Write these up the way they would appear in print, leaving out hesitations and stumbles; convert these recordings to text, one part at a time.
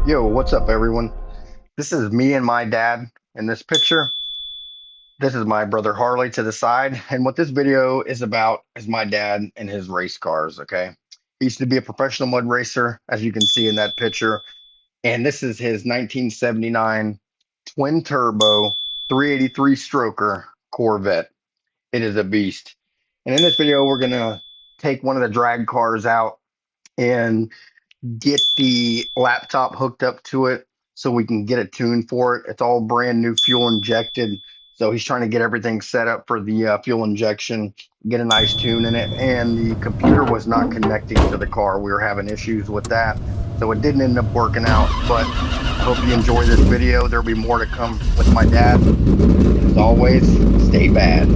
Yo, what's up, everyone? This is me and my dad in this picture. This is my brother Harley to the side. And what this video is about is my dad and his race cars, okay? He used to be a professional mud racer, as you can see in that picture. And this is his 1979 twin turbo 383 stroker Corvette. It is a beast. And in this video, we're going to take one of the drag cars out and get the laptop hooked up to it so we can get a tune for it. It's all brand new fuel injected. So he's trying to get everything set up for the fuel injection, get a nice tune in it. And the computer was not connecting to the car. We were having issues with that. So it didn't end up working out. But I hope you enjoy this video. There'll be more to come with my dad. And as always, stay bad.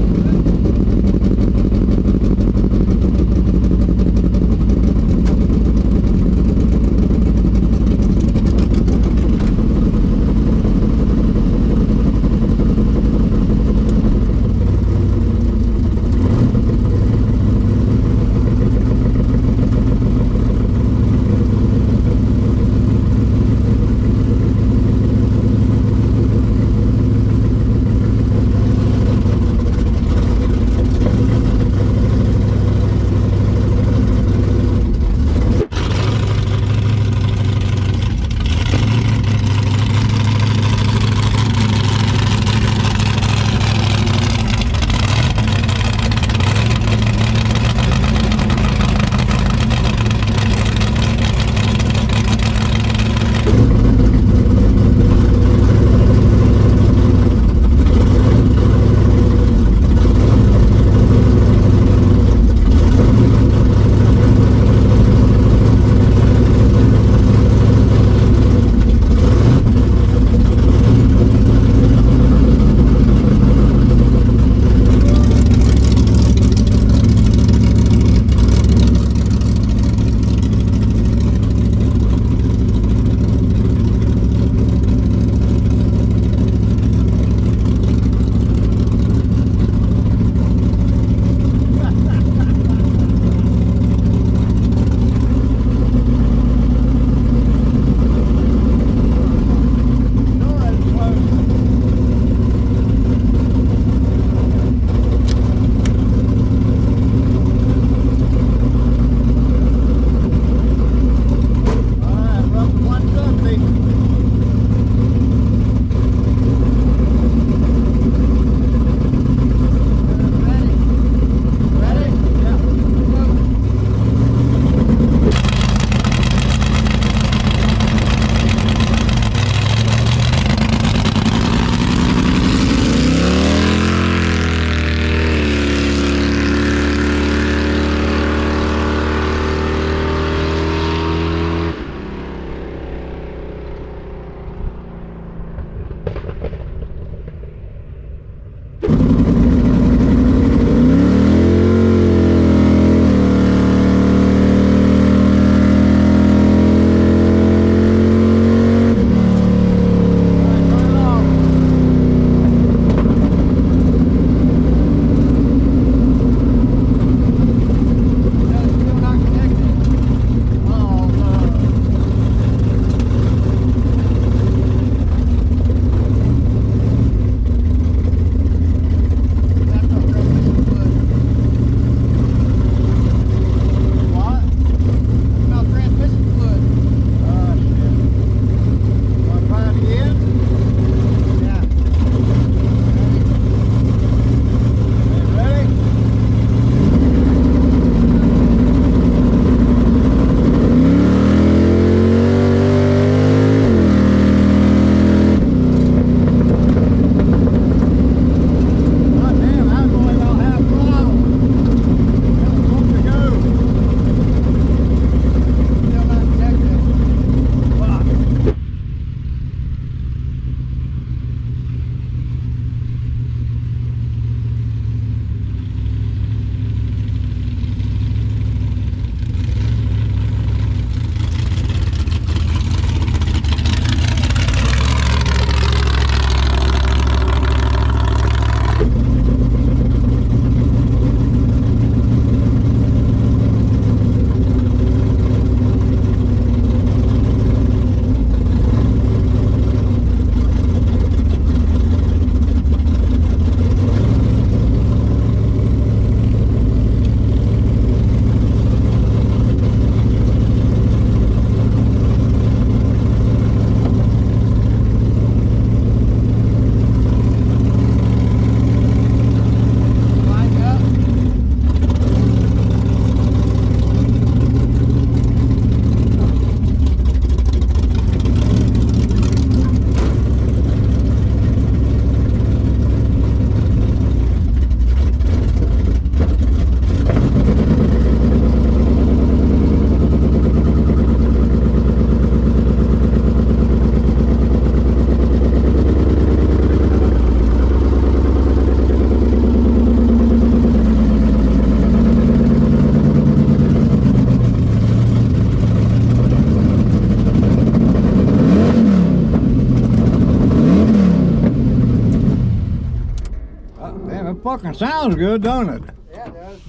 Fucking sounds good, don't it? Yeah, it does.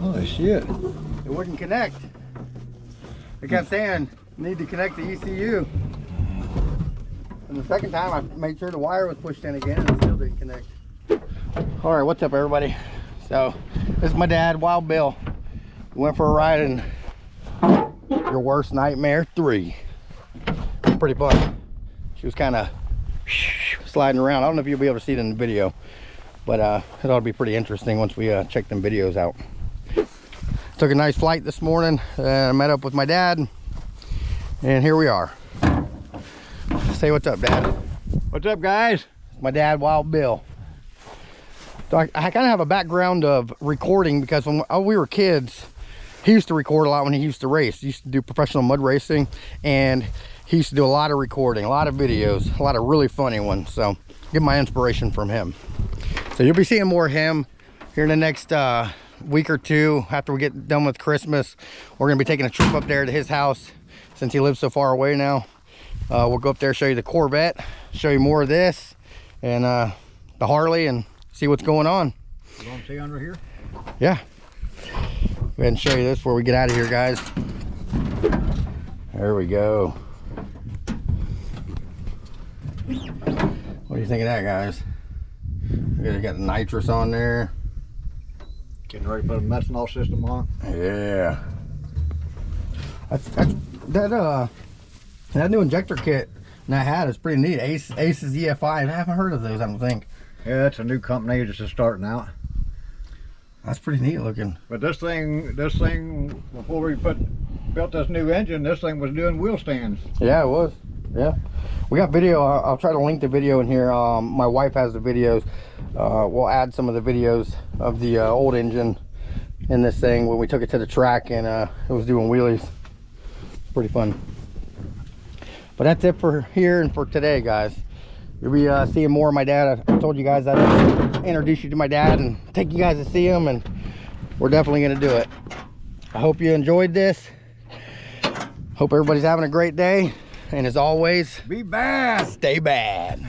Holy shit. It wouldn't connect. I kept saying, need to connect the ECU. And the second time I made sure the wire was pushed in again and it still didn't connect. All right, what's up everybody? So, this is my dad, Wild Bill. We went for a ride in Your Worst Nightmare 3. It's pretty fun. She was kind of sliding around. I don't know if you'll be able to see it in the video, but it ought to be pretty interesting once we check them videos out. Took a nice flight this morning. I met up with my dad, and here we are. Say what's up, Dad. What's up, guys? My dad, Wild Bill. So I kind of have a background of recording because when we were kids, he used to record a lot when he used to race. He used to do professional mud racing, and he used to do a lot of recording, a lot of videos, a lot of really funny ones. So get my inspiration from him. So you'll be seeing more of him here in the next week or two after we get done with Christmas. We're gonna be taking a trip up there to his house since he lives so far away now. We'll go up there, show you the Corvette, show you more of this, and the Harley, and see what's going on. You want to see under here? Yeah. Go ahead and show you this before we get out of here, guys. There we go. What do you think of that, guys? You got the nitrous on there. Getting ready to put a methanol system on. Yeah. That new injector kit I had is pretty neat. Ace's EFI. I haven't heard of those, I don't think. Yeah, it's a new company just starting out. That's pretty neat looking. But this thing, before we built this new engine, this thing was doing wheel stands. Yeah, it was. Yeah. We got video. I'll try to link the video in here. My wife has the videos. We'll add some of the videos of the old engine in this thing when we took it to the track and it was doing wheelies. Pretty fun. But that's it for here and for today, guys. You'll be seeing more of my dad. I told you guys I'd introduce you to my dad and take you guys to see him, and we're definitely going to do it. I hope you enjoyed this. Hope everybody's having a great day. And as always, be bad. Stay bad.